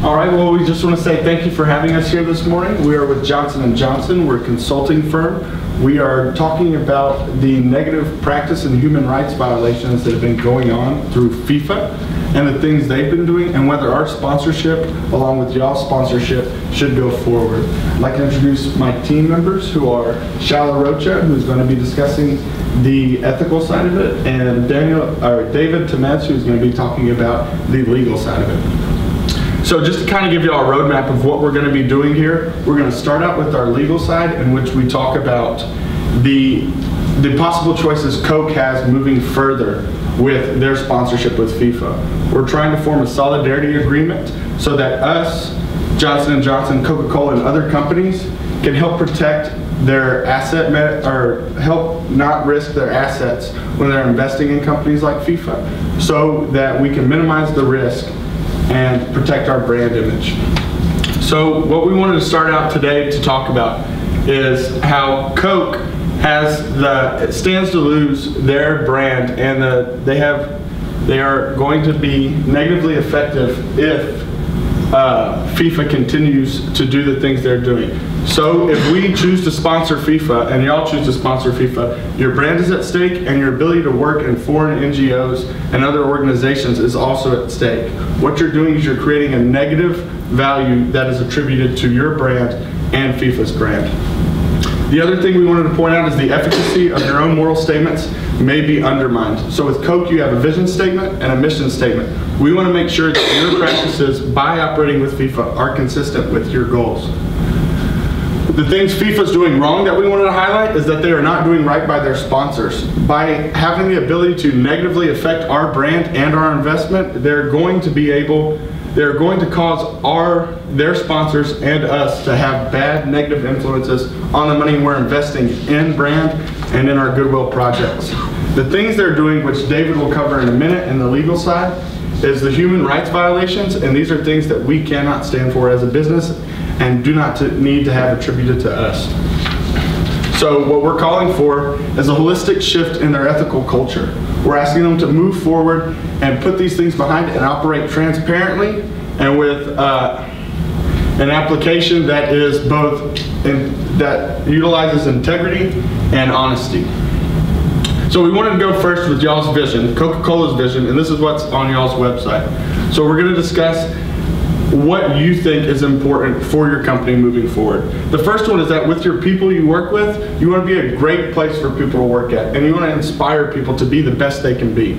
All right, well, we just want to say thank you for having us here this morning. We are with Johnson & Johnson. We're a consulting firm. We are talking about the negative practice and human rights violations that have been going on through FIFA and the things they've been doing, and whether our sponsorship, along with y'all's sponsorship, should go forward. I'd like to introduce my team members, who are Shala Rocha, who's going to be discussing the ethical side of it, and David Temez, who's going to be talking about the legal side of it. So just to kind of give you all a roadmap of what we're going to be doing here, we're going to start out with our legal side, in which we talk about the possible choices Coke has moving further with their sponsorship with FIFA. We're trying to form a solidarity agreement so that us, Johnson & Johnson, Coca-Cola, and other companies can help protect their or help not risk their assets when they're investing in companies like FIFA, so that we can minimize the risk and protect our brand image. So what we wanted to start out today to talk about is how Coke stands to lose their brand, and they are going to be negatively effective if FIFA continues to do the things they're doing. So if we choose to sponsor FIFA, and y'all choose to sponsor FIFA, your brand is at stake, and your ability to work in foreign NGOs and other organizations is also at stake. What you're doing is you're creating a negative value that is attributed to your brand and FIFA's brand. The other thing we wanted to point out is the efficacy of your own moral statements may be undermined. So with Coke, you have a vision statement and a mission statement. We want to make sure that your practices by operating with FIFA are consistent with your goals. The things FIFA's doing wrong that we wanted to highlight is that they are not doing right by their sponsors. By having the ability to negatively affect our brand and our investment, they're going to cause their sponsors and us to have bad negative influences on the money we're investing in brand and in our goodwill projects. The things they're doing, which David will cover in a minute in the legal side, is the human rights violations, and these are things that we cannot stand for as a business and do not need to have attributed to us. So what we're calling for is a holistic shift in their ethical culture. We're asking them to move forward and put these things behind it and operate transparently and with an application that is that utilizes integrity and honesty. So we wanted to go first with y'all's vision, Coca-Cola's vision, and this is what's on y'all's website. So we're going to discuss what you think is important for your company moving forward. The first one is that with your people you work with, you want to be a great place for people to work at, and you want to inspire people to be the best they can be.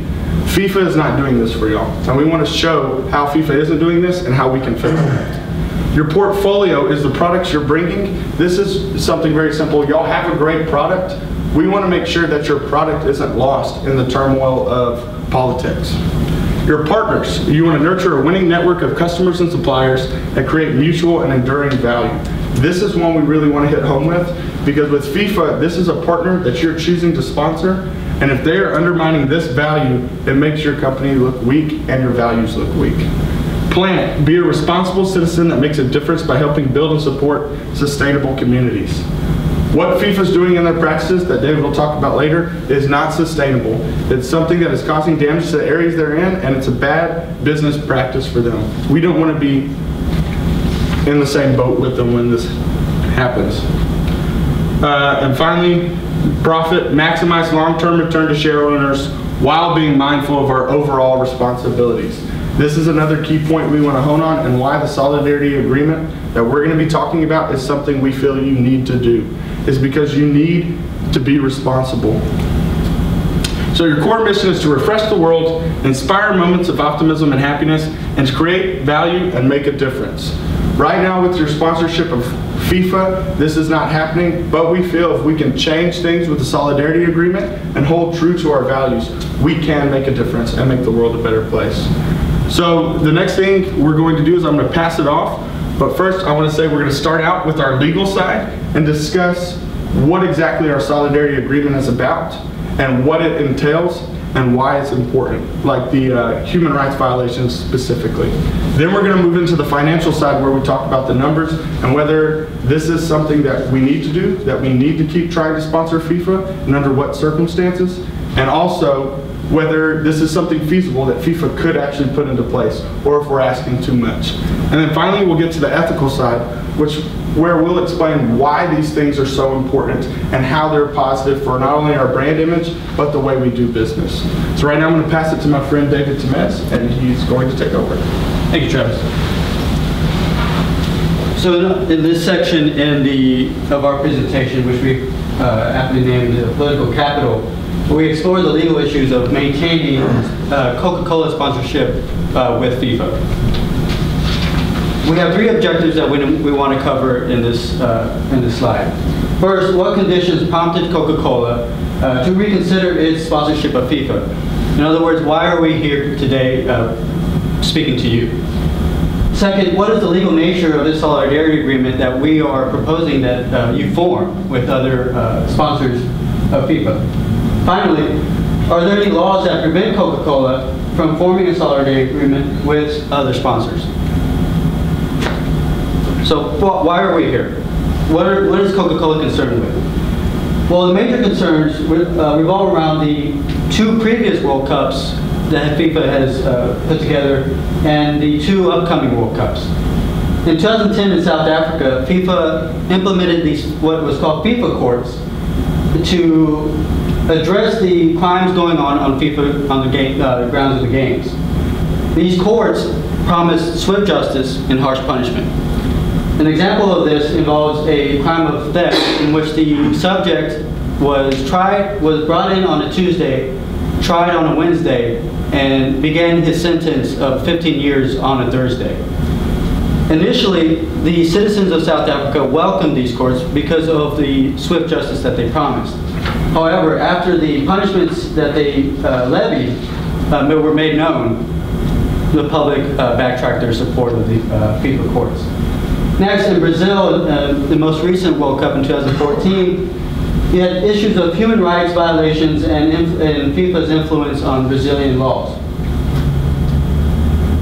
FIFA is not doing this for y'all, and we want to show how FIFA isn't doing this and how we can fix it. Your portfolio is the products you're bringing. This is something very simple. Y'all have a great product. We want to make sure that your product isn't lost in the turmoil of politics. Your partners, you want to nurture a winning network of customers and suppliers that create mutual and enduring value. This is one we really want to hit home with, because with FIFA, this is a partner that you're choosing to sponsor, and if they are undermining this value, it makes your company look weak and your values look weak. Planet, be a responsible citizen that makes a difference by helping build and support sustainable communities. What FIFA's doing in their practices, that David will talk about later, is not sustainable. It's something that is causing damage to the areas they're in, and it's a bad business practice for them. We don't want to be in the same boat with them when this happens. And finally, profit, maximize long-term return to share owners while being mindful of our overall responsibilities. This is another key point we want to hone on, and why the solidarity agreement that we're going to be talking about is something we feel you need to do, is because you need to be responsible. So your core mission is to refresh the world, inspire moments of optimism and happiness, and to create value and make a difference. Right now with your sponsorship of FIFA, this is not happening, but we feel if we can change things with the solidarity agreement and hold true to our values, we can make a difference and make the world a better place. So the next thing we're going to do is I'm going to pass it off, but first I want to say we're going to start out with our legal side and discuss what exactly our solidarity agreement is about and what it entails and why it's important, like the human rights violations specifically. Then we're going to move into the financial side, where we talk about the numbers and whether this is something that we need to do, that we need to keep trying to sponsor FIFA, and under what circumstances, and also whether this is something feasible that FIFA could actually put into place, or if we're asking too much. And then finally, we'll get to the ethical side, where we'll explain why these things are so important and how they're positive for not only our brand image, but the way we do business. So right now I'm going to pass it to my friend David Temez, and he's going to take over. Thank you, Travis. So in this section of our presentation, which we aptly named Political Capital, we explore the legal issues of maintaining Coca-Cola sponsorship with FIFA. We have three objectives that we want to cover in this slide. First, what conditions prompted Coca-Cola to reconsider its sponsorship of FIFA? In other words, why are we here today speaking to you? Second, what is the legal nature of this solidarity agreement that we are proposing that you form with other sponsors of FIFA? Finally, are there any laws that prevent Coca-Cola from forming a solidarity agreement with other sponsors? So why are we here? What is Coca-Cola concerned with? Well, the major concerns revolve around the two previous World Cups that FIFA has put together and the two upcoming World Cups. In 2010 in South Africa, FIFA implemented what was called FIFA courts to address the crimes going on FIFA on the grounds of the games. These courts promised swift justice and harsh punishment. An example of this involves a crime of theft in which the subject was brought in on a Tuesday, tried on a Wednesday, and began his sentence of 15 years on a Thursday. Initially, the citizens of South Africa welcomed these courts because of the swift justice that they promised. However, after the punishments that they levied were made known, the public backtracked their support of the FIFA courts. Next, in Brazil, the most recent World Cup in 2014, you had issues of human rights violations and FIFA's influence on Brazilian laws.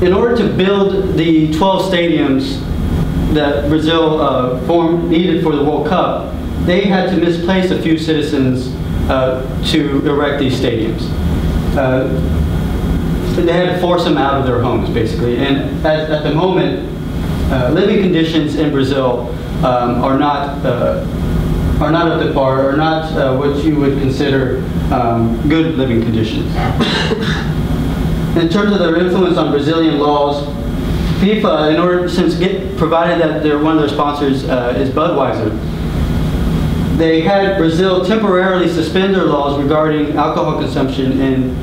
In order to build the 12 stadiums that Brazil needed for the World Cup, they had to misplace a few citizens to erect these stadiums. They had to force them out of their homes, basically. And at the moment, living conditions in Brazil are not up to par, are not what you would consider good living conditions. In terms of their influence on Brazilian laws, FIFA, provided that one of their sponsors is Budweiser, they had Brazil temporarily suspend their laws regarding alcohol consumption in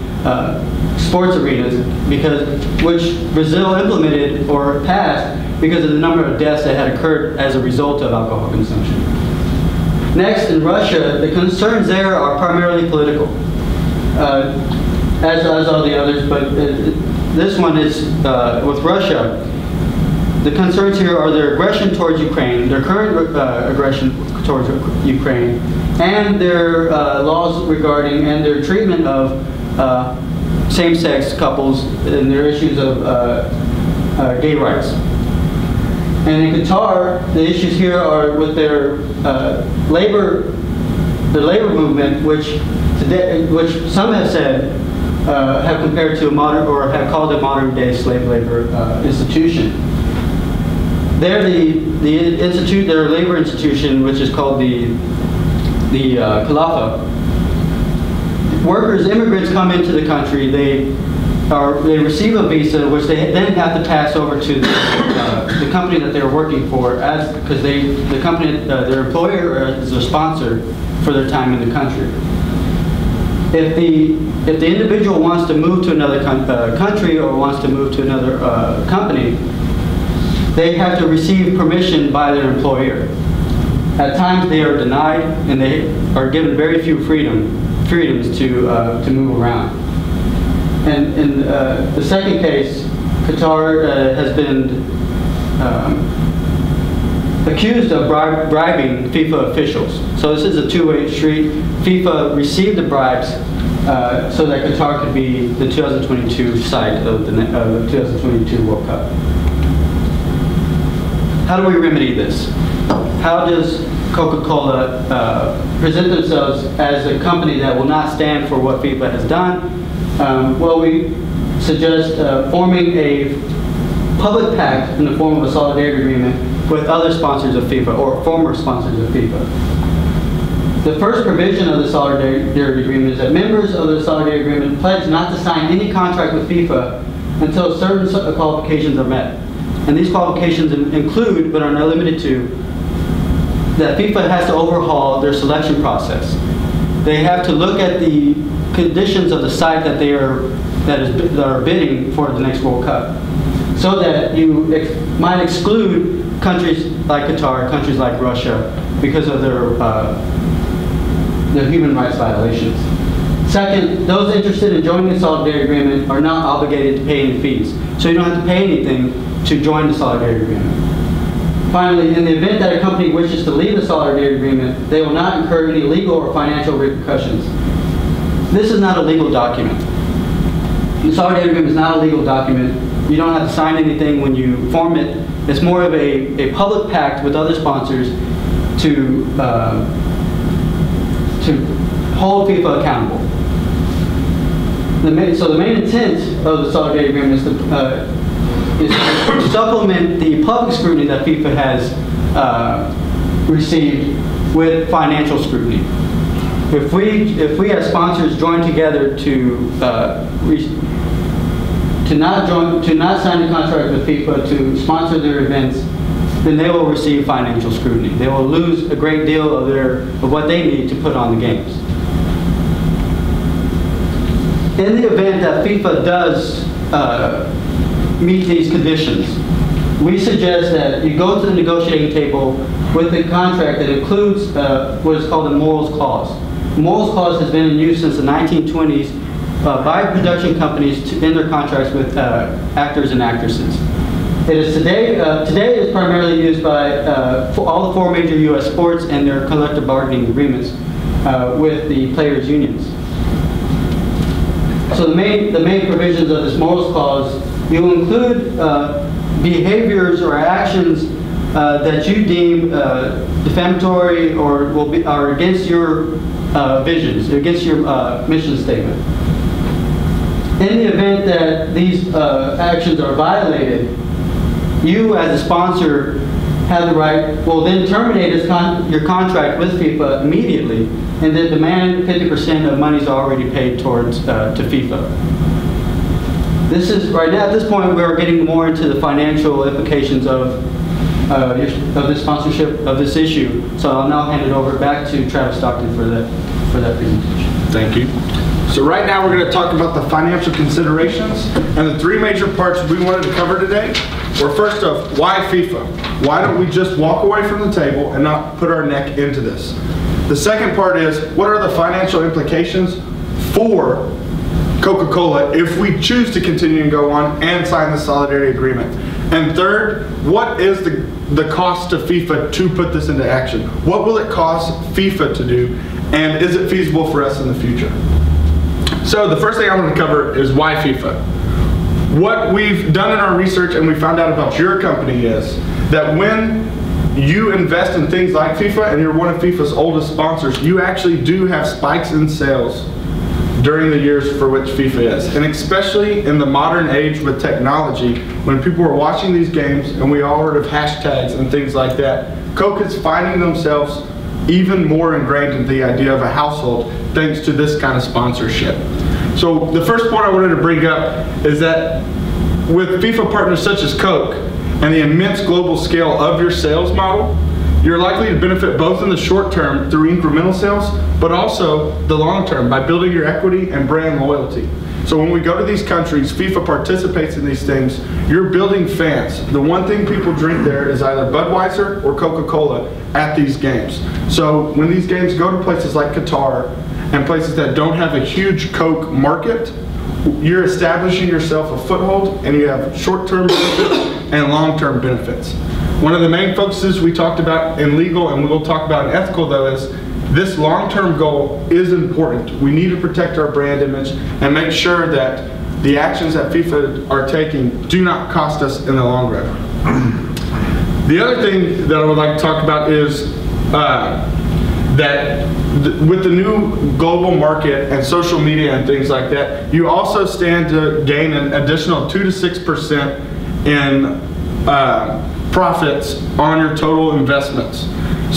sports arenas, which Brazil implemented or passed because of the number of deaths that had occurred as a result of alcohol consumption. Next, in Russia, the concerns there are primarily political, as are the others, but this one is with Russia. The concerns here are their aggression towards Ukraine, their current aggression towards Ukraine, and their laws regarding and their treatment of same-sex couples and their issues of gay rights. And in Qatar, the issues here are with their labor movement, which some have said have compared to a modern, or have called a modern-day slave labor institution. Their labor institution, which is called the Khalifa. Immigrants come into the country. They receive a visa, which they then have to pass over to the company that they're working for, because the company, their employer is a sponsor for their time in the country. If the individual wants to move to another country or wants to move to another company, they have to receive permission by their employer. At times they are denied, and they are given very few freedoms to move around. And in the second case, Qatar has been accused of bribing FIFA officials. So this is a two-way street. FIFA received the bribes so that Qatar could be the 2022 site of the 2022 World Cup. How do we remedy this? How does Coca-Cola present themselves as a company that will not stand for what FIFA has done Well, we suggest forming a public pact in the form of a solidarity agreement with other sponsors of FIFA or former sponsors of FIFA. The first provision of the solidarity agreement is that members of the solidarity agreement pledge not to sign any contract with FIFA until certain qualifications are met. And these qualifications include, but are not limited to, that FIFA has to overhaul their selection process. They have to look at the conditions of the site that are bidding for the next World Cup, so that you might exclude countries like Qatar, countries like Russia, because of their human rights violations. Second, those interested in joining the solidarity agreement are not obligated to pay any fees, so you don't have to pay anything to join the solidarity agreement. Finally, in the event that a company wishes to leave the solidarity agreement, they will not incur any legal or financial repercussions. This is not a legal document. The solidarity agreement is not a legal document. You don't have to sign anything when you form it. It's more of a public pact with other sponsors to hold FIFA accountable. So the main intent of the solidarity agreement is to supplement the public scrutiny that FIFA has received with financial scrutiny. If we as sponsors join together to not sign a contract with FIFA to sponsor their events, then they will receive financial scrutiny. They will lose a great deal of what they need to put on the games. In the event that FIFA does meet these conditions, we suggest that you go to the negotiating table with a contract that includes what is called a morals clause. The morals clause has been in use since the 1920s by production companies in their contracts with actors and actresses. It is today it is primarily used by all the 4 major U.S. sports and their collective bargaining agreements with the players' unions. So the main provisions of this morals clause, you will include behaviors or actions that you deem defamatory or are against your visions, against your mission statement. In the event that these actions are violated, you as a sponsor have the right, will then terminate your contract with FIFA immediately and then demand 50% of monies already paid towards to FIFA. This is, right now at this point, we're getting more into the financial implications of this sponsorship, of this issue. So I'll now hand it over back to Travis Stockton for that presentation. Thank you. So right now we're going to talk about the financial considerations, and the 3 major parts we wanted to cover today were, first off, why FIFA? Why don't we just walk away from the table and not put our neck into this? The second part is, what are the financial implications for Coca-Cola if we choose to continue and go on and sign the solidarity agreement? And third, what is the cost to FIFA to put this into action? What will it cost FIFA to do, and is it feasible for us in the future? So the first thing I want to cover is why FIFA. What we've done in our research and we found out about your company is that when you invest in things like FIFA and you're one of FIFA's oldest sponsors, you actually do have spikes in sales during the years for which FIFA is. And especially in the modern age with technology, when people are watching these games and we all heard of hashtags and things like that, Coke is finding themselves even more ingrained in the idea of a household thanks to this kind of sponsorship. So the first point I wanted to bring up is that with FIFA partners such as Coke and the immense global scale of your sales model, you're likely to benefit both in the short term through incremental sales, but also the long term by building your equity and brand loyalty. So when we go to these countries, FIFA participates in these things, you're building fans. The one thing people drink there is either Budweiser or Coca-Cola at these games. So when these games go to places like Qatar and places that don't have a huge Coke market, you're establishing yourself a foothold and you have short-term benefits and long-term benefits. One of the main focuses we talked about in legal and we will talk about in ethical though is this long-term goal is important. We need to protect our brand image and make sure that the actions that FIFA are taking do not cost us in the long run. The other thing that I would like to talk about is that with the new global market and social media and things like that, you also stand to gain an additional 2 to 6% in profits on your total investments.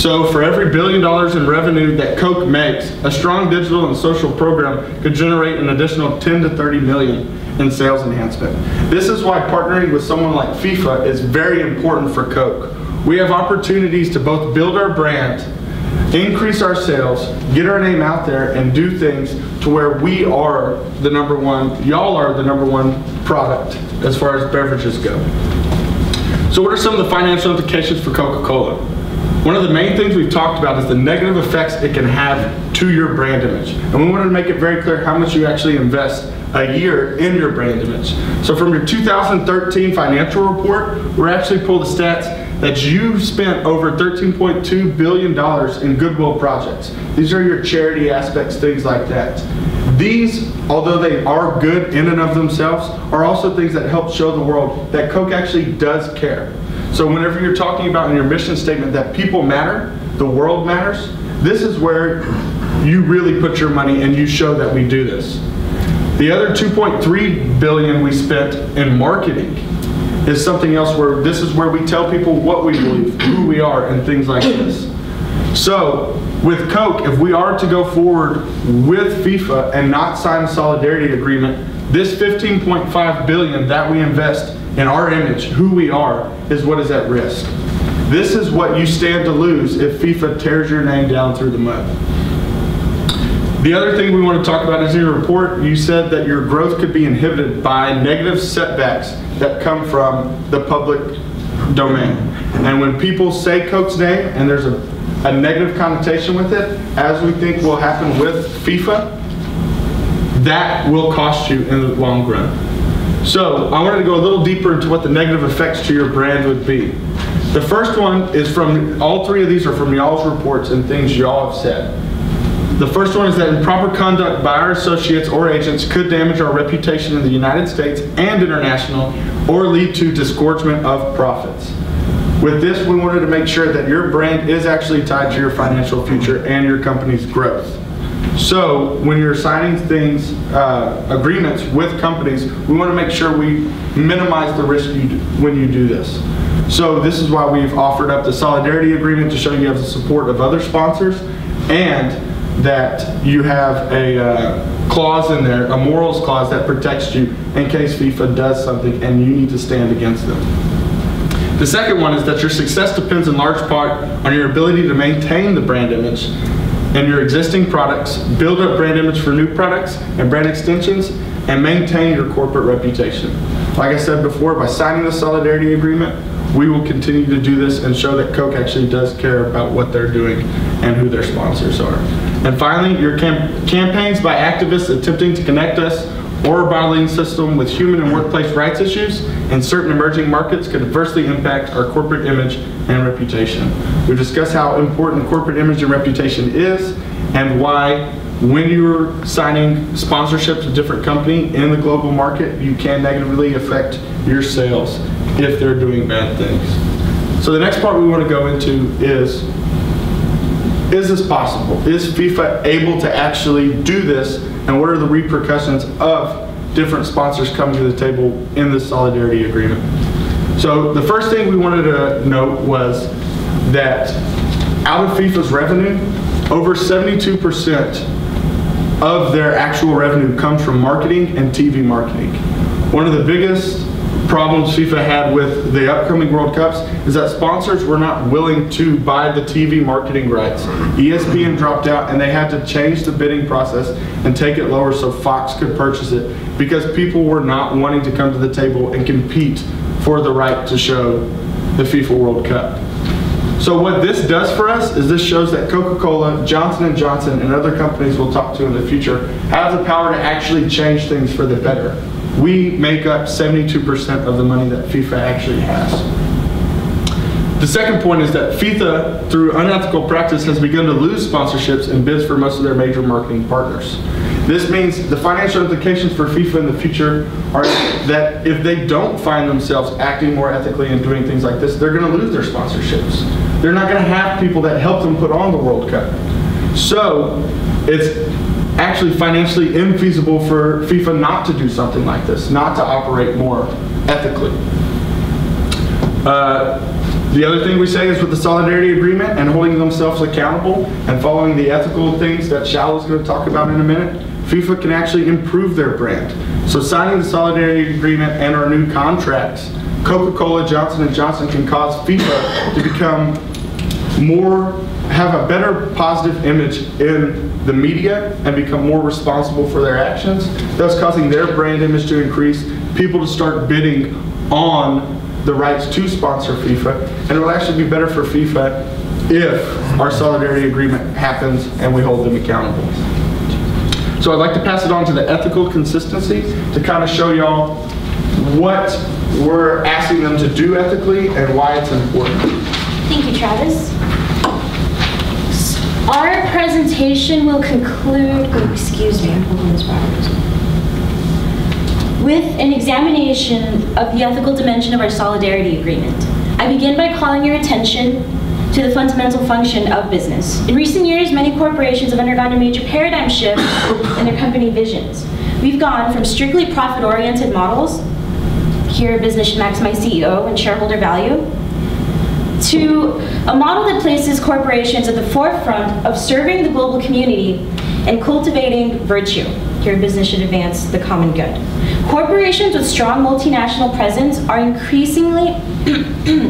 So for every $1 billion in revenue that Coke makes, a strong digital and social program could generate an additional 10 to 30 million in sales enhancement. This is why partnering with someone like FIFA is very important for Coke. We have opportunities to both build our brand, increase our sales, get our name out there, and do things to where we are the number one, y'all are the number one product as far as beverages go. So what are some of the financial implications for Coca-Cola? One of the main things we've talked about is the negative effects it can have to your brand image. And we wanted to make it very clear how much you actually invest a year in your brand image. So from your 2013 financial report, we're actually pulled the stats that you spent over $13.2 billion in goodwill projects. These are your charity aspects, things like that. These, although they are good in and of themselves, are also things that help show the world that Coke actually does care. So whenever you're talking about in your mission statement that people matter, the world matters, this is where you really put your money and you show that we do this. The other $2.3 billion we spent in marketing is something else where this is where we tell people what we believe, who we are, and things like this. So with Coke, if we are to go forward with FIFA and not sign a solidarity agreement, this $15.5 billion that we invest in our image, who we are, is what is at risk. This is what you stand to lose if FIFA tears your name down through the mud. The other thing we want to talk about is in your report, you said that your growth could be inhibited by negative setbacks that come from the public domain. And when people say Coke's name and there's a negative connotation with it, as we think will happen with FIFA, that will cost you in the long run. So I wanted to go a little deeper into what the negative effects to your brand would be. The first one is from, all three of these are from y'all's reports and things y'all have said. The first one is that improper conduct by our associates or agents could damage our reputation in the United States and international, or lead to disgorgement of profits. With this, we wanted to make sure that your brand is actually tied to your financial future and your company's growth. So when you're signing things, agreements with companies, we want to make sure we minimize the risk when you do this. So this is why we've offered up the solidarity agreement to show you have the support of other sponsors, and that you have a clause in there, a morals clause that protects you in case FIFA does something and you need to stand against them. The second one is that your success depends in large part on your ability to maintain the brand image and your existing products, build up brand image for new products and brand extensions, and maintain your corporate reputation. Like I said before, by signing the solidarity agreement, we will continue to do this and show that Coke actually does care about what they're doing and who their sponsors are. And finally, your campaigns by activists attempting to connect us or a bottling system with human and workplace rights issues in certain emerging markets could adversely impact our corporate image and reputation. We discussed how important corporate image and reputation is, and why when you're signing sponsorships with a different company in the global market, you can negatively affect your sales if they're doing bad things. So the next part we want to go into is this possible? Is FIFA able to actually do this, and what are the repercussions of different sponsors coming to the table in this solidarity agreement? So the first thing we wanted to note was that out of FIFA's revenue, over 72% of their actual revenue comes from marketing and TV marketing. One of the biggest problems FIFA had with the upcoming World Cups is that sponsors were not willing to buy the TV marketing rights. ESPN dropped out and they had to change the bidding process and take it lower so Fox could purchase it, because people were not wanting to come to the table and compete for the right to show the FIFA World Cup. So what this does for us is this shows that Coca-Cola, Johnson & Johnson, and other companies we'll talk to in the future have the power to actually change things for the better. We make up 72% of the money that FIFA actually has. The second point is that FIFA, through unethical practice, has begun to lose sponsorships and bids for most of their major marketing partners. This means the financial implications for FIFA in the future are that if they don't find themselves acting more ethically and doing things like this, they're going to lose their sponsorships. They're not going to have people that help them put on the World Cup. So it's actually financially infeasible for FIFA not to do something like this, not to operate more ethically. The other thing we say is with the solidarity agreement and holding themselves accountable and following the ethical things that Shal is going to talk about in a minute, FIFA can actually improve their brand. So signing the solidarity agreement and our new contracts, Coca-Cola, Johnson & Johnson can cause FIFA to become have a better positive image in the media and become more responsible for their actions, thus causing their brand image to increase, people to start bidding on the rights to sponsor FIFA, and it will actually be better for FIFA if our solidarity agreement happens and we hold them accountable. So I'd like to pass it on to the ethical consistency to kind of show y'all what we're asking them to do ethically and why it's important. Thank you, Travis. Our presentation will conclude, excuse me, I'm holding this backwards, with an examination of the ethical dimension of our solidarity agreement. I begin by calling your attention to the fundamental function of business. In recent years, many corporations have undergone a major paradigm shift in their company visions. We've gone from strictly profit-oriented models, here business should maximize CEO and shareholder value, to a model that places corporations at the forefront of serving the global community and cultivating virtue. Here, business should advance the common good. Corporations with strong multinational presence are increasingly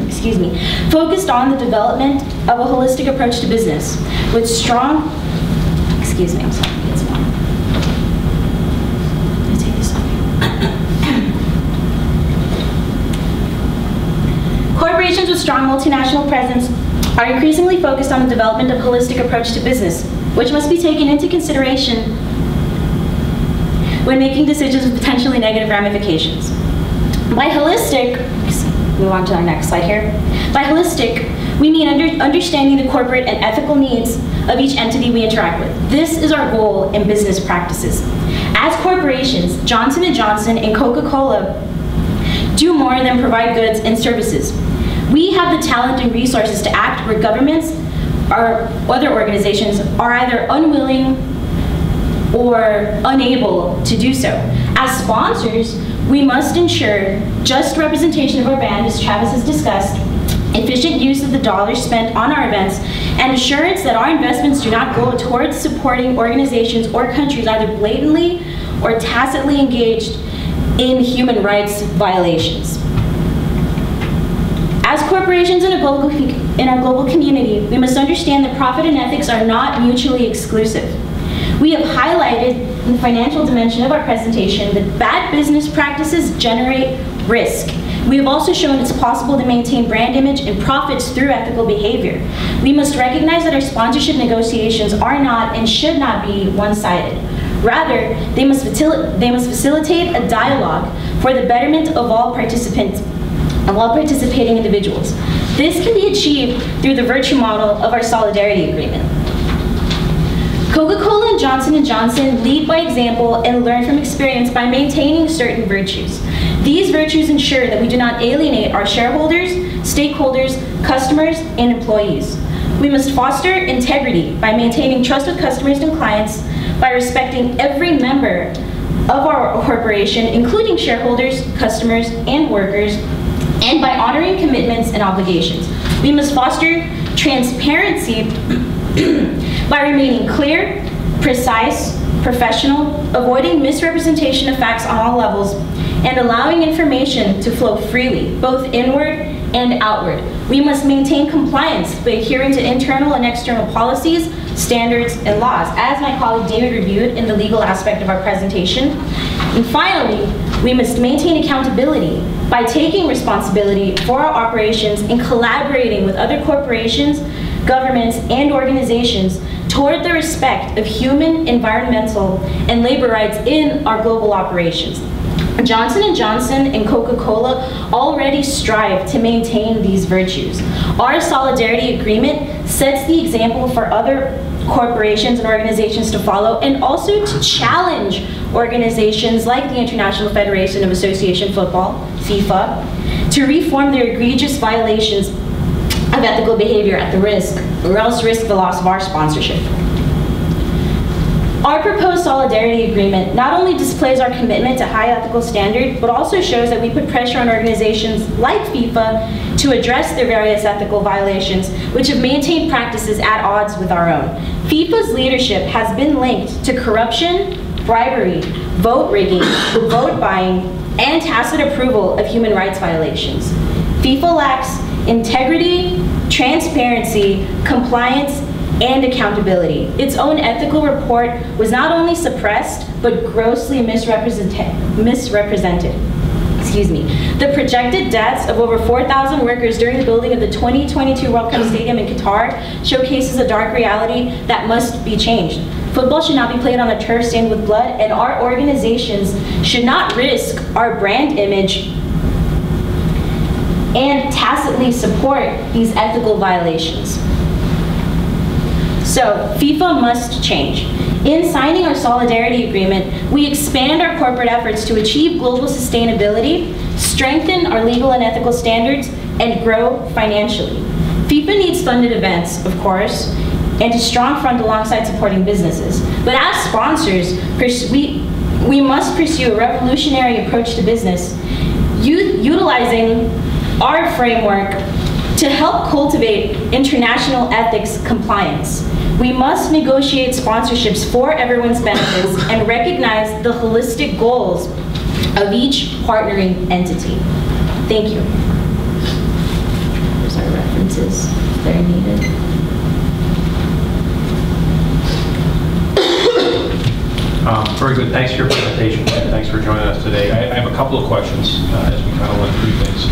excuse me, focused on the development of a holistic approach to business with strong, excuse me, I'm sorry, it's one. Let's take this off. Corporations with strong multinational presence are increasingly focused on the development of a holistic approach to business, which must be taken into consideration when making decisions with potentially negative ramifications. By holistic, move on to our next slide here. By holistic, we mean understanding the corporate and ethical needs of each entity we interact with. This is our goal in business practices. As corporations, Johnson & Johnson and Coca-Cola do more than provide goods and services. We have the talent and resources to act where governments or other organizations are either unwilling or unable to do so. As sponsors, we must ensure just representation of our brand, as Travis has discussed, efficient use of the dollars spent on our events, and assurance that our investments do not go towards supporting organizations or countries either blatantly or tacitly engaged in human rights violations. As corporations in our global community, we must understand that profit and ethics are not mutually exclusive. We have highlighted in the financial dimension of our presentation that bad business practices generate risk. We have also shown it's possible to maintain brand image and profits through ethical behavior. We must recognize that our sponsorship negotiations are not and should not be one-sided. Rather, they must facilitate a dialogue for the betterment of all participating individuals. This can be achieved through the virtue model of our solidarity agreement. Coca-Cola and Johnson & Johnson lead by example and learn from experience by maintaining certain virtues. These virtues ensure that we do not alienate our shareholders, stakeholders, customers, and employees. We must foster integrity by maintaining trust with customers and clients, by respecting every member of our corporation, including shareholders, customers, and workers, and by honoring commitments and obligations. We must foster transparency by remaining clear, precise, professional, avoiding misrepresentation of facts on all levels, and allowing information to flow freely, both inward and outward. We must maintain compliance by adhering to internal and external policies, standards, and laws, as my colleague David reviewed in the legal aspect of our presentation. And finally, we must maintain accountability by taking responsibility for our operations and collaborating with other corporations, governments, and organizations toward the respect of human, environmental, and labor rights in our global operations. Johnson & Johnson and Coca-Cola already strive to maintain these virtues. Our solidarity agreement sets the example for other corporations and organizations to follow, and also to challenge organizations like the International Federation of Association Football, FIFA, to reform their egregious violations of ethical behavior at the risk, or else risk the loss of our sponsorship. Our proposed solidarity agreement not only displays our commitment to high ethical standards, but also shows that we put pressure on organizations like FIFA to address their various ethical violations, which have maintained practices at odds with our own. FIFA's leadership has been linked to corruption, bribery, vote rigging, vote buying, and tacit approval of human rights violations. FIFA lacks integrity, transparency, compliance, and accountability. Its own ethical report was not only suppressed, but grossly misrepresented. Excuse me. The projected deaths of over 4,000 workers during the building of the 2022 World Cup Stadium in Qatar showcases a dark reality that must be changed. Football should not be played on a turf stained with blood, and our organizations should not risk our brand image and tacitly support these ethical violations. So, FIFA must change. In signing our solidarity agreement, we expand our corporate efforts to achieve global sustainability, strengthen our legal and ethical standards, and grow financially. FIFA needs funded events, of course, and a strong front alongside supporting businesses. But as sponsors, we must pursue a revolutionary approach to business, utilizing our framework to help cultivate international ethics compliance. We must negotiate sponsorships for everyone's benefits and recognize the holistic goals of each partnering entity. Thank you. Here's our references if they're needed. Very good. Thanks for your presentation. Thanks for joining us today. I have a couple of questions as we kind of went through things.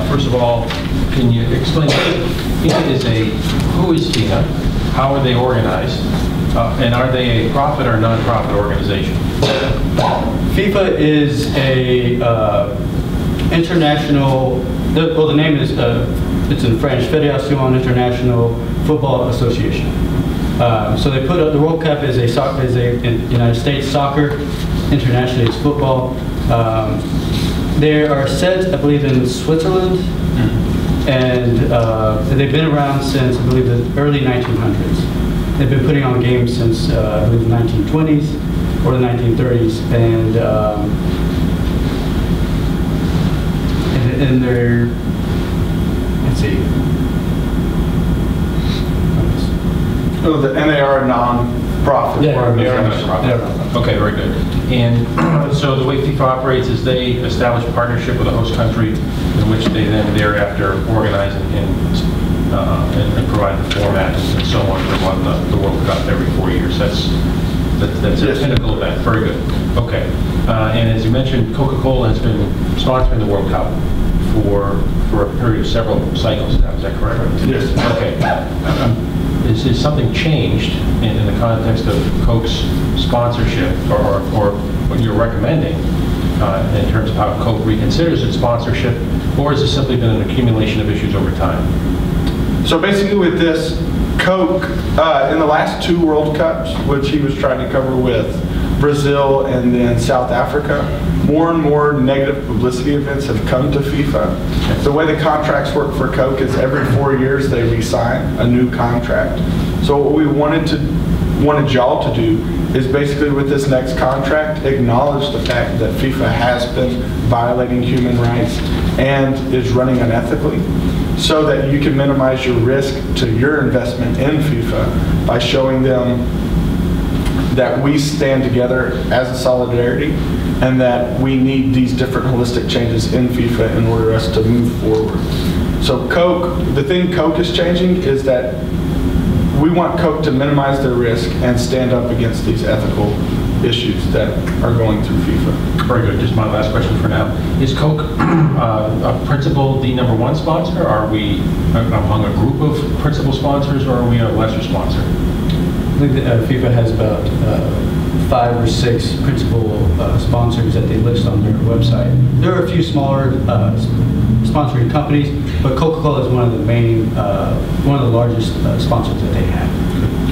First of all, can you explain who is FIFA? How are they organized? And are they a profit or non-profit organization? FIFA is a international, the name is, it's in French, Fédération Internationale Football Association. So they put up, the World Cup is in United States soccer, internationally it's football. They are set, I believe, in Switzerland, and they've been around since, I believe, the early 1900s. They've been putting on games since, I believe, the 1920s or the 1930s, and they're, let's see. Oh, and they are a non-profit. Yeah, They are non-profit. Okay, very good. And so the way FIFA operates is they establish a partnership with a host country in which they then thereafter organize and provide the format and so on to run the World Cup every 4 years. That's a pinnacle event. Very good. Okay. And as you mentioned, Coca-Cola has been sponsoring the World Cup for a period of several cycles now. Is that correct? Yes. Okay. Is something changed in the context of Coke's sponsorship or what you're recommending in terms of how Coke reconsiders its sponsorship, or has it simply been an accumulation of issues over time? So basically with this, Coke, in the last 2 World Cups, which he was trying to cover with Brazil and then South Africa, more and more negative publicity events have come to FIFA. The way the contracts work for Coke is every 4 years they re-sign a new contract. So what we wanted y'all to do is basically with this next contract, acknowledge the fact that FIFA has been violating human rights and is running unethically, so that you can minimize your risk to your investment in FIFA by showing them that we stand together as a solidarity and that we need these different holistic changes in FIFA in order for us to move forward. So Coke, the thing Coke is changing is that we want Coke to minimize their risk and stand up against these ethical issues that are going through FIFA. Very good. Just my last question for now. Is Coke a principal, the #1 sponsor? Are we among a group of principal sponsors, or are we a lesser sponsor? I think that FIFA has about 5 or 6 principal sponsors that they list on their website. There are a few smaller sponsoring companies, but Coca-Cola is one of the main, one of the largest sponsors that they have.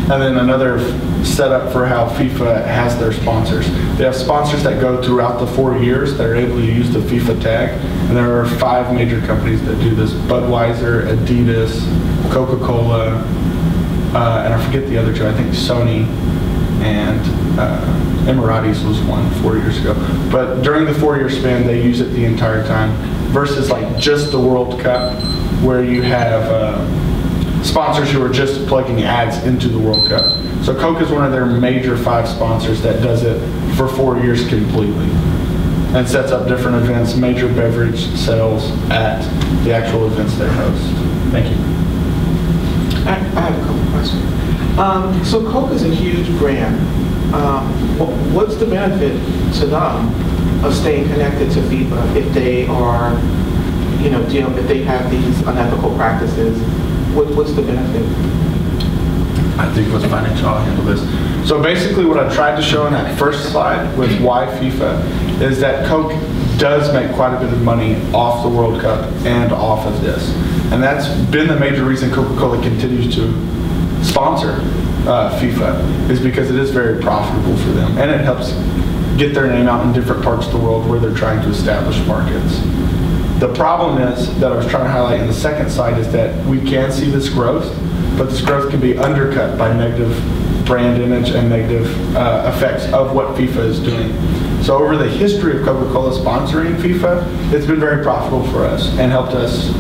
and then another setup for how FIFA has their sponsors. They have sponsors that go throughout the 4 years that are able to use the FIFA tag, and there are 5 major companies that do this: Budweiser, Adidas, Coca-Cola, and I forget the other 2. I think Sony and Emiratis was one 4 years ago. But during the 4-year span, they use it the entire time, versus like just the World Cup, where you have sponsors who are just plugging ads into the World Cup. So Coke is one of their major 5 sponsors that does it for 4 years completely, and sets up different events, major beverage sales at the actual events they host. Thank you. I have a couple questions. So Coke is a huge brand. What's the benefit to them of staying connected to FIFA if they are, if they have these unethical practices? What's the benefit? I think what's financial, I'll handle this. So basically what I tried to show in that first slide with why FIFA is that Coke does make quite a bit of money off the World Cup and off of this. And that's been the major reason Coca-Cola continues to sponsor FIFA, is because it is very profitable for them, and it helps get their name out in different parts of the world where they're trying to establish markets. The problem is, that I was trying to highlight in the second slide, is that we can see this growth, but this growth can be undercut by negative brand image and negative effects of what FIFA is doing. So over the history of Coca-Cola sponsoring FIFA, it's been very profitable for us and helped us,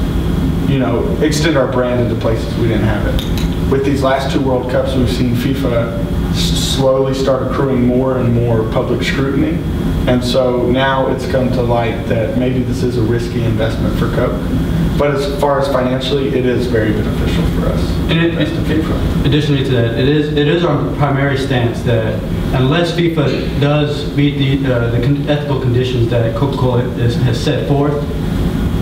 extend our brand into places we didn't have it. With these last 2 World Cups, we've seen FIFA slowly start accruing more and more public scrutiny. And so now it's come to light that maybe this is a risky investment for Coke. But as far as financially, it is very beneficial for us. And additionally to that, it is our primary stance that unless FIFA does meet the ethical conditions that Coca-Cola has set forth,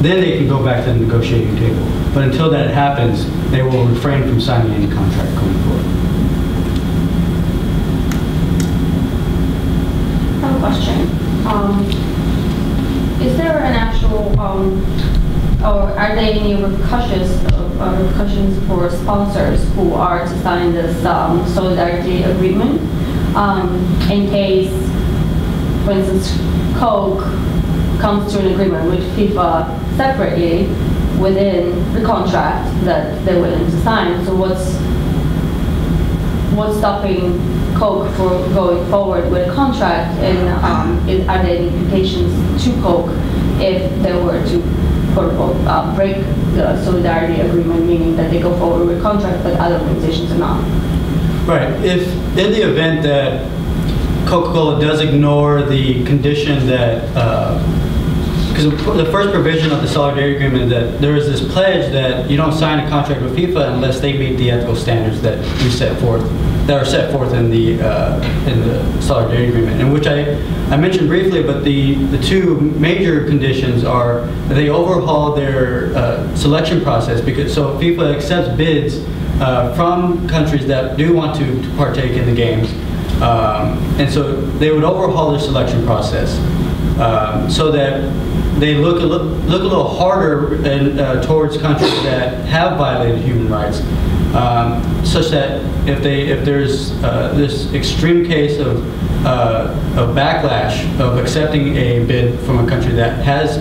then they can go back to the negotiating table. But until that happens, they will refrain from signing any contract going forward. I have a question. Is there an actual, or are there any repercussions for sponsors who are to sign this solidarity agreement in case, for instance, Coke comes to an agreement with FIFA separately within the contract that they're willing to sign? So what's stopping Coke for going forward with a contract, and are there any implications to Coke if they were to, quote unquote, break the solidarity agreement, meaning that they go forward with a contract but other organizations are not? Right. If in the event that Coca-Cola does ignore the condition that, because the first provision of the solidarity agreement, that there is this pledge that you don't sign a contract with FIFA unless they meet the ethical standards that we set forth, that are set forth in the solidarity agreement, in which I mentioned briefly. But the 2 major conditions are that they overhaul their selection process, because so FIFA accepts bids from countries that do want to partake in the games, and so they would overhaul their selection process so that they look a little harder towards countries that have violated human rights, such that if there's this extreme case of backlash of accepting a bid from a country that has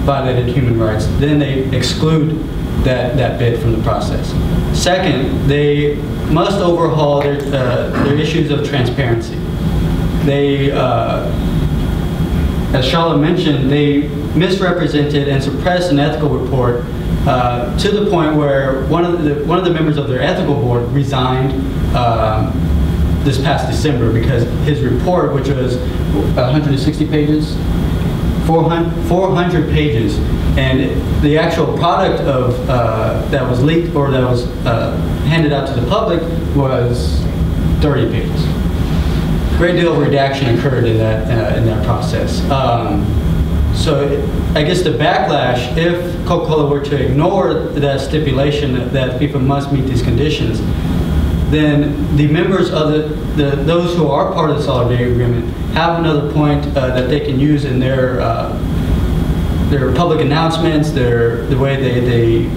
violated human rights, then they exclude that bid from the process. Second, they must overhaul their issues of transparency. They, as Charlotte mentioned, they misrepresented and suppressed an ethical report to the point where one of the members of their ethical board resigned this past December because his report, which was 160 pages, 400 pages, and the actual product of that was leaked or that was handed out to the public was 30 pages. A great deal of redaction occurred in that process. So I guess the backlash, if Coca-Cola were to ignore that stipulation that FIFA must meet these conditions, then the members of those who are part of the solidarity agreement have another point that they can use in their public announcements, the way they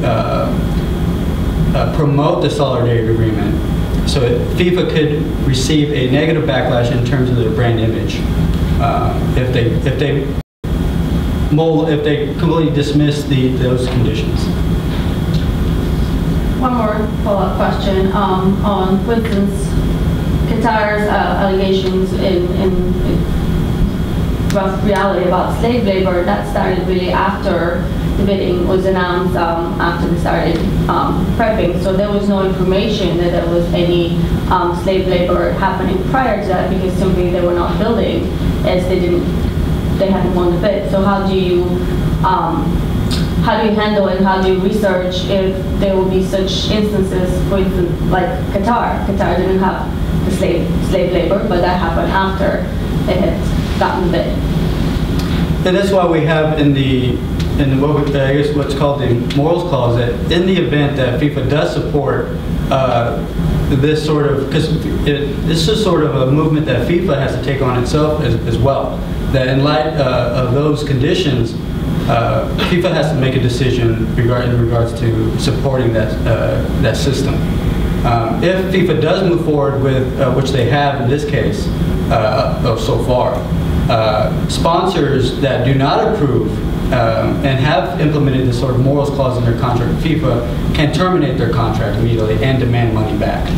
promote the solidarity agreement. FIFA could receive a negative backlash in terms of their brand image if they completely dismiss those conditions. One more follow-up question on, for instance, Qatar's allegations in rough reality about slave labor. That started really after the bidding was announced, after they started prepping. So there was no information that there was any slave labor happening prior to that, because simply they were not building as they hadn't won the bid. So how do you handle and how do you research if there will be such instances, for instance, like Qatar? Qatar didn't have the slave labor, but that happened after they had gotten the bid. And that's why we have in what's called the morals clause, that in the event that FIFA does support this sort of, because this is sort of a movement that FIFA has to take on itself as well, that in light of those conditions, FIFA has to make a decision in regards to supporting that system. If FIFA does move forward with, which they have in this case so far, sponsors that do not approve and have implemented this sort of morals clause in their contract with FIFA can terminate their contract immediately and demand money back.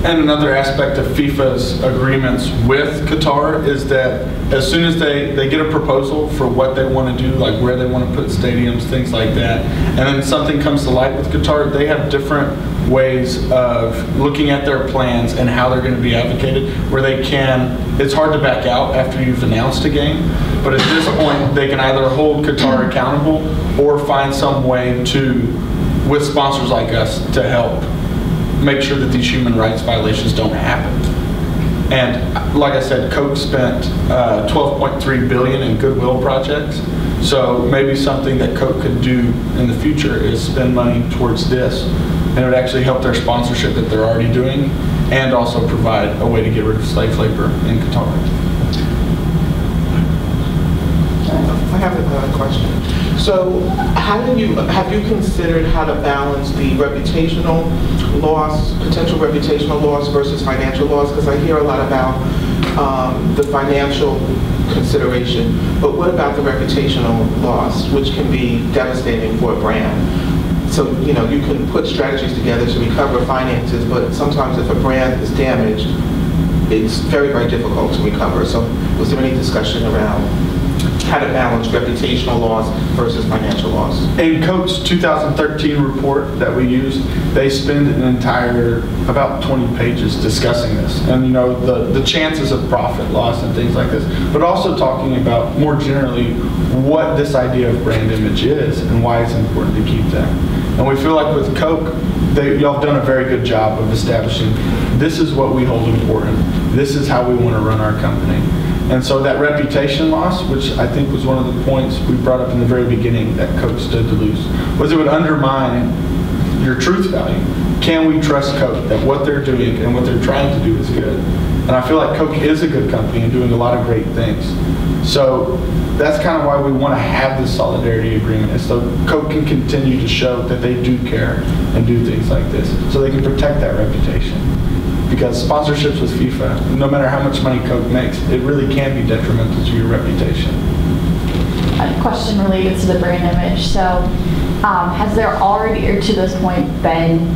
And another aspect of FIFA's agreements with Qatar is that as soon as they get a proposal for what they want to do, like where they want to put stadiums, things like that, and then something comes to light with Qatar, they have different ways of looking at their plans and how they're going to be advocated, where they can, it's hard to back out after you've announced a game, but at this point they can either hold Qatar accountable or find some way to, with sponsors like us, to help make sure that these human rights violations don't happen. And like I said, Coke spent $12.3 billion in goodwill projects. So maybe something that Coke could do in the future is spend money towards this, and it would actually help their sponsorship that they're already doing, and also provide a way to get rid of slave labor in Qatar. I have another question. So have you considered how to balance the reputational loss, potential reputational loss versus financial loss? Because I hear a lot about the financial consideration, but what about the reputational loss, which can be devastating for a brand? So, you know, you can put strategies together to recover finances, but sometimes if a brand is damaged, it's very, very difficult to recover. So was there any discussion around how to balance reputational loss versus financial loss? In Coke's 2013 report that we used, they spend an entire, about 20 pages discussing this. And you know, the chances of profit loss and things like this, but also talking about more generally what this idea of brand image is and why it's important to keep that. And we feel like with Coke, y'all have done a very good job of establishing this is what we hold important. This is how we want to run our company. And so that reputation loss, which I think was one of the points we brought up in the very beginning that Coke stood to lose, was it would undermine your truth value. Can we trust Coke that what they're doing and what they're trying to do is good? And I feel like Coke is a good company and doing a lot of great things. So that's kind of why we want to have this solidarity agreement, is so Coke can continue to show that they do care and do things like this, so they can protect that reputation. Because sponsorships with FIFA, no matter how much money Coke makes, it really can be detrimental to your reputation. A question related to the brand image. So, has there already, or to this point, been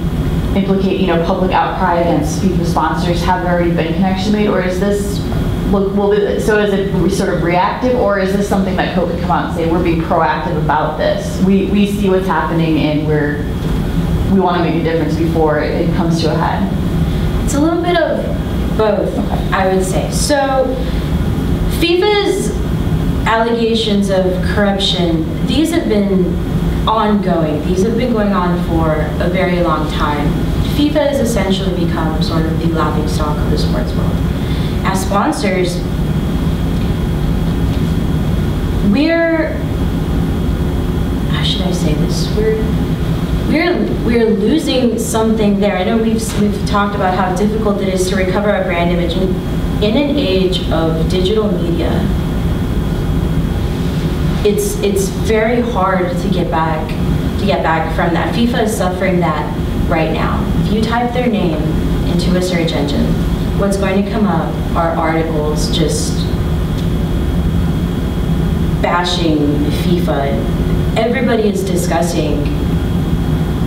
public outcry against FIFA sponsors? Have there already been connections made, or is this? So is it sort of reactive, or is this something that Coke could come out and say, we're being proactive about this? We see what's happening, and we want to make a difference before it comes to a head. It's a little bit of both, I would say. So FIFA's allegations of corruption, these have been ongoing. These have been going on for a very long time. FIFA has essentially become sort of the laughingstock of the sports world. As sponsors, how should I say this? We're losing something there. I know we've talked about how difficult it is to recover our brand image in an age of digital media. It's very hard to get back from that. FIFA is suffering that right now. If you type their name into a search engine, what's going to come up are articles just bashing FIFA. Everybody is discussing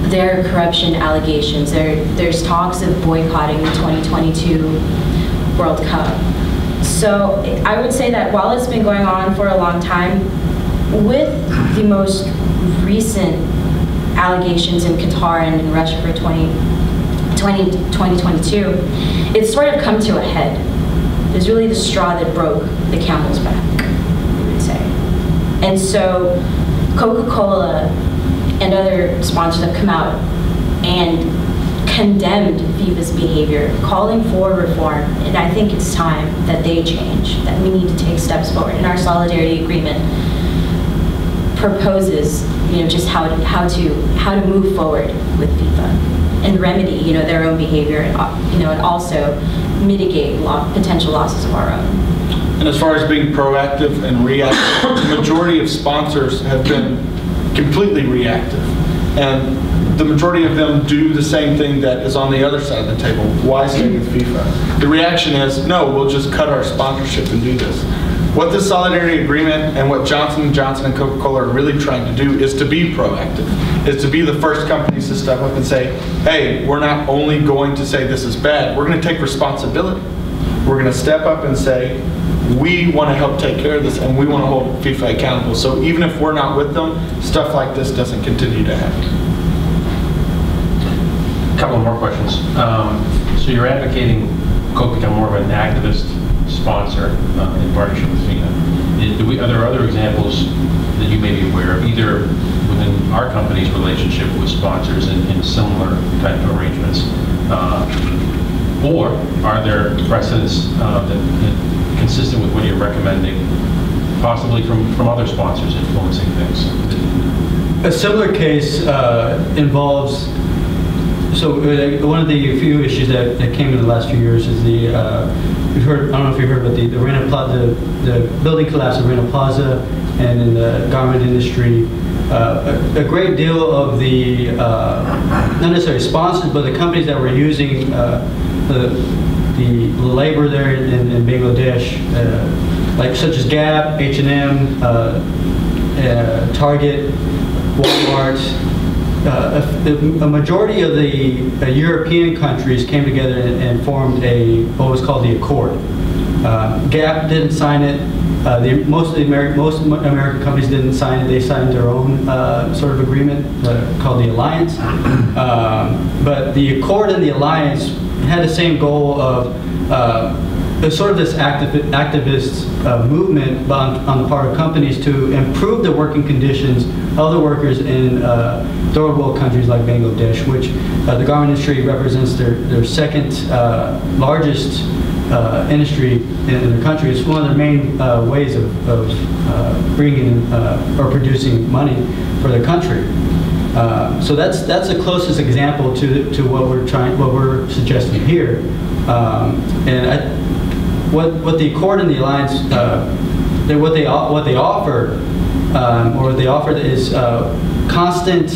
their corruption allegations. There's talks of boycotting the 2022 World Cup. So I would say that while it's been going on for a long time, with the most recent allegations in Qatar and in Russia for 2022, it's sort of come to a head. It's really the straw that broke the camel's back, we would say. And so Coca-Cola and other sponsors have come out and condemned FIFA's behavior, calling for reform. And I think it's time that they change, that we need to take steps forward. And our solidarity agreement proposes, just how to move forward with FIFA and remedy, their own behavior, and also mitigate potential losses of our own. And as far as being proactive and reactive, the majority of sponsors have been completely reactive. And the majority of them do the same thing that is on the other side of the table. Why stay with FIFA? The reaction is, no, we'll just cut our sponsorship and do this. What this solidarity agreement and what Johnson & Johnson and Coca-Cola are really trying to do is to be proactive, is to be the first companies to step up and say, hey, we're not only going to say this is bad, we're going to take responsibility. We're going to step up and say, we want to help take care of this and we want to hold FIFA accountable. So even if we're not with them, stuff like this doesn't continue to happen. A couple more questions. So you're advocating Coke become more of an activist sponsor in partnership with FIFA. Are there other examples that you may be aware of, either within our company's relationship with sponsors in similar type of arrangements, or are there precedents that consistent with what you're recommending, possibly from other sponsors influencing things? A similar case involves, one of the few issues that came in the last few years is I don't know if you've heard about the Rana Plaza, the building collapse of Rana Plaza, and in the garment industry. A great deal of the, not necessarily sponsors, but the companies that were using the labor there in Bangladesh, such as Gap, H&M, Target, Walmart. A majority of the European countries came together and formed what was called the Accord. Gap didn't sign it. Most American companies didn't sign it. They signed their own sort of agreement called the Alliance. But the Accord and the Alliance had the same goal of sort of this activist movement on the part of companies to improve the working conditions of the workers in third world countries like Bangladesh, which the garment industry represents their second largest industry in the country. It's one of their main ways of bringing in or producing money for the country. So that's the closest example to what we're suggesting here. What the Accord and the Alliance, what they offered is constant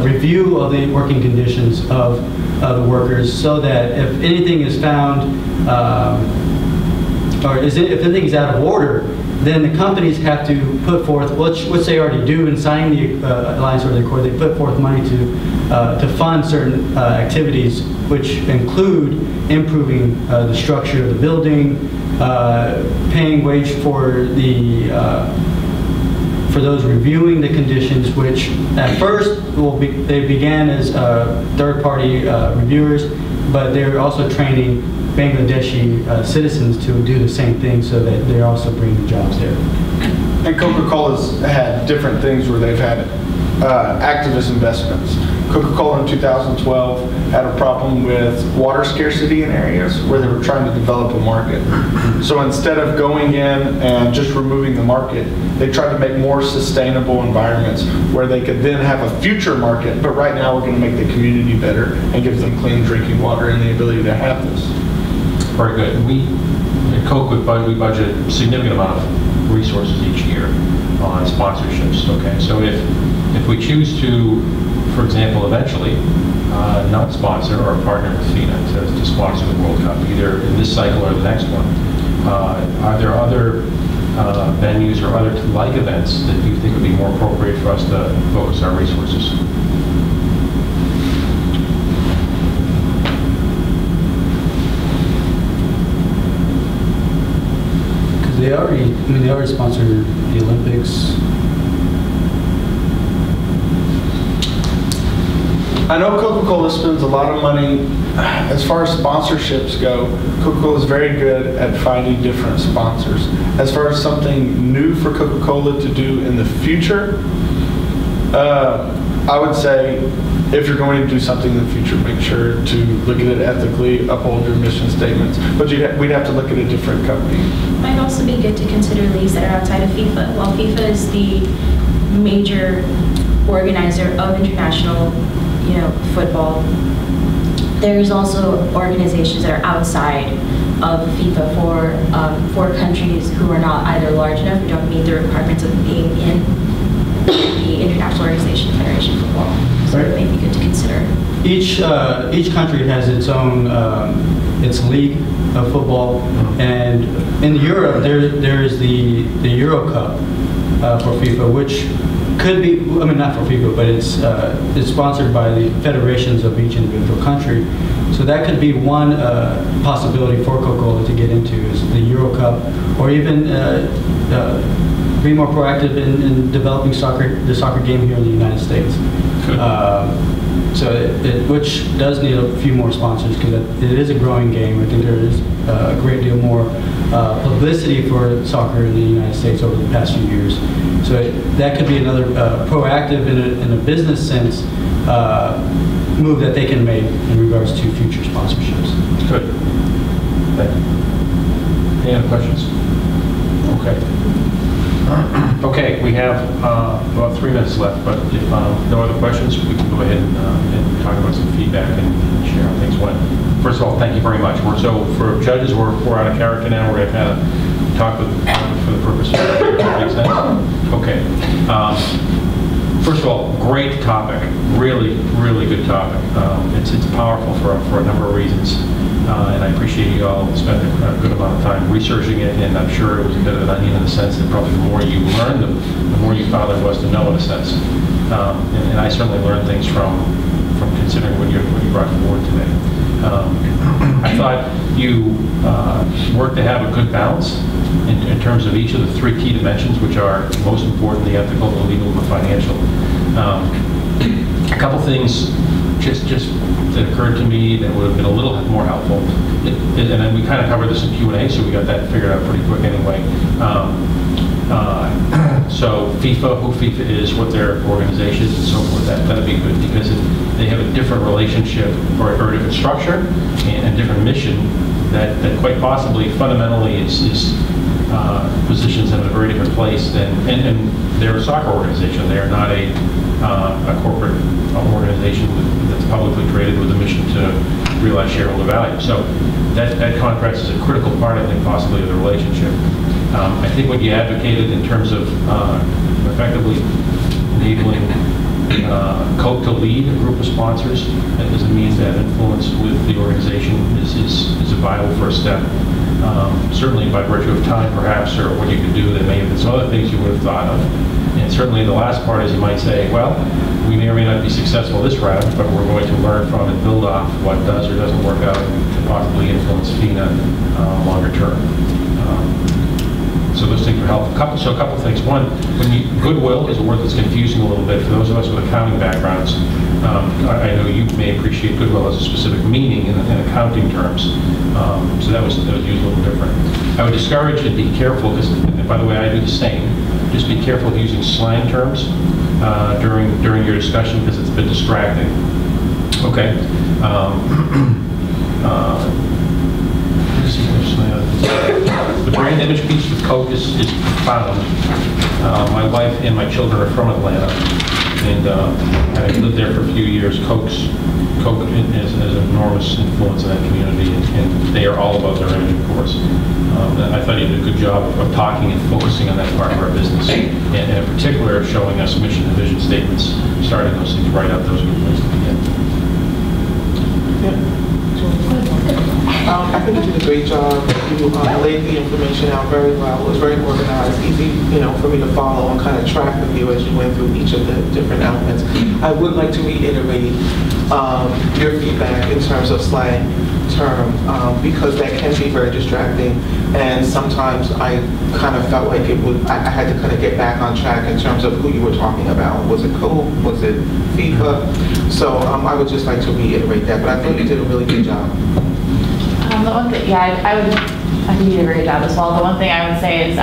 review of the working conditions of the workers, so that if anything is found, if anything is out of order, then the companies have to put forth, which they already do in signing the Alliance or the Accord, they put forth money to fund certain activities, which include improving the structure of the building, paying wage for those reviewing the conditions, which at first they began as third-party reviewers, but they're also training Bangladeshi citizens to do the same thing, so that they're also bringing jobs there. And Coca-Cola's had different things where they've had activist investments. Coca-Cola in 2012 had a problem with water scarcity in areas where they were trying to develop a market. So instead of going in and just removing the market, they tried to make more sustainable environments where they could then have a future market, but right now we're going to make the community better and give them clean drinking water and the ability to have this. Very good. At Coke, we budget a significant amount of resources each year on sponsorships. Okay, so if we choose to for example, eventually not sponsor or partner with FINA to sponsor the World Cup, either in this cycle or the next one? Are there other venues or other like events that you think would be more appropriate for us to focus our resources? Because they already sponsor the Olympics. I know Coca-Cola spends a lot of money. As far as sponsorships go, Coca-Cola is very good at finding different sponsors. As far as something new for Coca-Cola to do in the future, I would say if you're going to do something in the future, make sure to look at it ethically, uphold your mission statements. But we'd have to look at a different company. It might also be good to consider leagues that are outside of FIFA. While FIFA is the major organizer of international, football, there's also organizations that are outside of FIFA for countries who are not either large enough or don't meet the requirements of being in the International Organization of Federation Football. So it may be good to consider. Each country has its own its league of football, and in Europe there is the Euro Cup for FIFA, which could be, not for FIFA, but it's sponsored by the federations of each individual country. So that could be one possibility for Coca-Cola to get into, is the Euro Cup, or even be more proactive in developing the soccer game here in the United States. Which does need a few more sponsors, because it is a growing game. I think there is a great deal more publicity for soccer in the United States over the past few years. So that could be another proactive, in a business sense, move that they can make in regards to future sponsorships. Good. Thank you. Any other questions? Okay. Okay, we have about 3 minutes left, but if no other questions, we can go ahead and talk about some feedback and share how things went. First of all, thank you very much. So for judges, we're out of character now. We're going to kind of talk for the purpose of that. Makes sense? Okay. First of all, great topic. Really, really good topic. It's powerful for a number of reasons. And I appreciate you all spent a good amount of time researching it, and I'm sure it was a bit of an onion in the sense that probably the more you learned, the more you found there was to know, in a sense. And I certainly learned things from considering what you brought forward today. I thought you worked to have a good balance in terms of each of the 3 key dimensions, which are most important: the ethical, the legal, and the financial. A couple things just that occurred to me that would have been a little more helpful. And then we kind of covered this in Q&A, so we got that figured out pretty quick anyway. So FIFA, who FIFA is, what their organization is, and so forth, that'd be good, because they have a different relationship or a different structure and a different mission that quite possibly fundamentally is positions them in a very different place than, and they're a soccer organization. They are not a corporate organization that's publicly traded with a mission to realize shareholder value. So that contrast is a critical part, I think, possibly of the relationship. I think what you advocated in terms of effectively enabling Coke to lead a group of sponsors as a means to have influence with the organization is a vital first step. Certainly by virtue of time, perhaps, or what you could do, there may have been some other things you would have thought of. And certainly the last part is you might say, well, we may or may not be successful this round, but we're going to learn from and build off what does or doesn't work out to possibly influence FINA longer term. So those things are helpful. A couple things. One, goodwill is a word that's confusing a little bit for those of us with accounting backgrounds. I know you may appreciate goodwill as a specific meaning in accounting terms. So that was used a little different. I would discourage and be careful, because, by the way, I do the same. Just be careful of using slang terms during your discussion, because it's a bit distracting. Okay. Let's see, there's some other things. The brand image piece with Coke is profound. My wife and my children are from Atlanta, and having lived there for a few years, Coke has an enormous influence in that community, and they are all about their image, of course. And I thought you did a good job of talking and focusing on that part of our business, and in particular showing us mission and vision statements, starting those things right out. Those are good places to begin. I think you did a great job. You laid the information out very well. It was very organized, easy, for me to follow and kind of track with you as you went through each of the different elements. I would like to reiterate your feedback in terms of slang term, because that can be very distracting, and sometimes I kind of felt like I had to kind of get back on track in terms of who you were talking about. Was it Coke? Was it FIFA? So I would just like to reiterate that, but I thought you did a really good job. The one thing, I think you did a great job as well. The one thing I would say is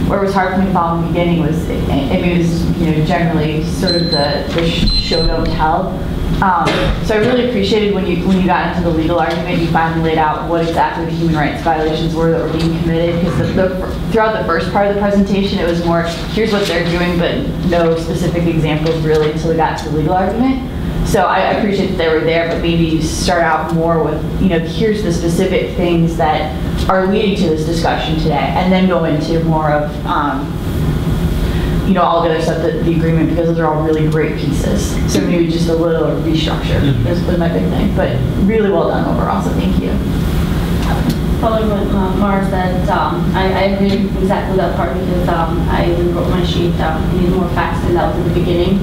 where it was hard for me to follow in the beginning was, it was generally sort of the show don't tell. So I really appreciated when you got into the legal argument, you finally laid out what exactly the human rights violations were that were being committed, because throughout the first part of the presentation, it was more, here's what they're doing, but no specific examples really until we got to the legal argument. So I appreciate that they were there, but maybe you start out more with, here's the specific things that are leading to this discussion today, and then go into more of, all the other stuff, the agreement, because those are all really great pieces. So maybe just a little restructure was my big thing, but really well done overall, so thank you. Following what Mara said, I agree exactly with that part, because I wrote my sheet, need more facts than that was at the beginning.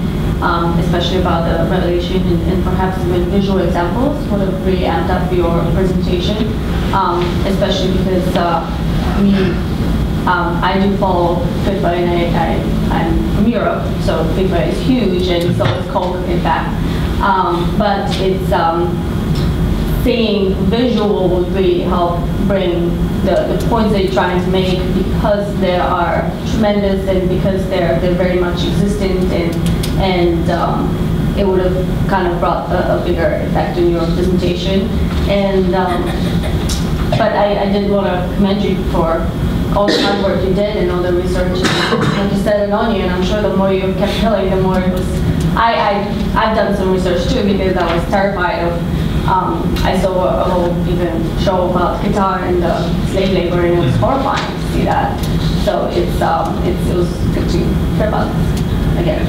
Especially about the revelation and perhaps even visual examples would have really amped up your presentation, especially because I do follow FIFA, and I'm from Europe, so FIFA is huge, and so is Coke, in fact. But it's seeing visual would really help bring the points that you're trying to make, because they are tremendous and because they're very much existent, and it would have kind of brought a bigger effect in your presentation. And but I did want to commend you for all the hard work you did and all the research. And you said it on you, and I'm sure the more you kept telling, the more it was. I've done some research too, because I was terrified of. I saw a whole even show about Qatar and slave labor, and it was horrifying to see that. So it was good to hear about this again.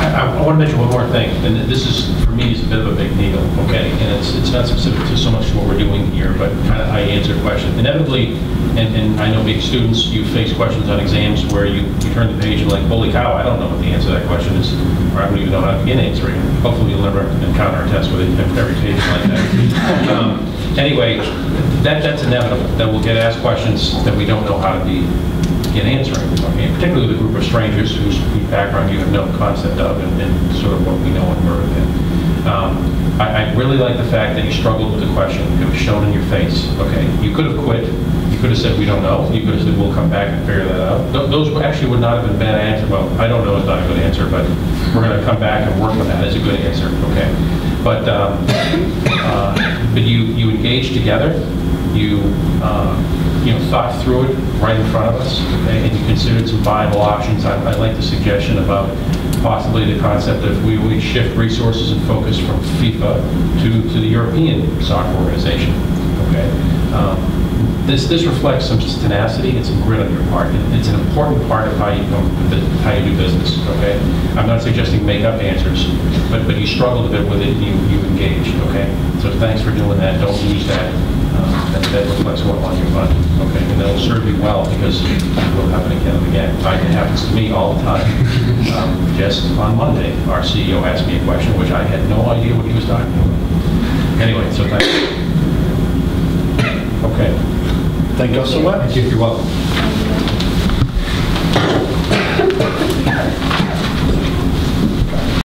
I want to mention one more thing, and this is, for me, is a bit of a big deal, okay? And it's not specific to so much what we're doing here, but kind of how you answer a question. Inevitably, and I know being students, you face questions on exams where you turn the page and like, holy cow, I don't know what the answer to that question is, or I don't even know how to begin answering it. Hopefully you'll never encounter a test with every page like that. Anyway, that's inevitable, that we'll get asked questions that we don't know how to begin answering, okay? Particularly with a group of strangers whose background you have no concept of, and sort of what we know and where we've been. I really like the fact that you struggled with the question. It was shown in your face, okay? You could have quit. You could have said, we don't know. You could have said, we'll come back and figure that out. Those actually would not have been bad answers. Well, I don't know is not a good answer, but we're going to come back and work on that as a good answer, okay? But you engaged together. You thought through it right in front of us, okay? And you considered some viable options. I like the suggestion about possibly the concept of we shift resources and focus from FIFA to the European soccer organization, okay? This reflects some tenacity and some grit on your part. It's an important part of how you do business, okay? I'm not suggesting make up answers, but you struggled a bit with it and you engaged, okay? So thanks for doing that. Don't lose that. That reflects what on your mind, okay? And that'll serve you well, because it will happen again and again. It happens to me all the time. Just on Monday, our CEO asked me a question which I had no idea what he was talking about. Anyway, so thank you. Okay. Thank you so much. Thank you. You're welcome.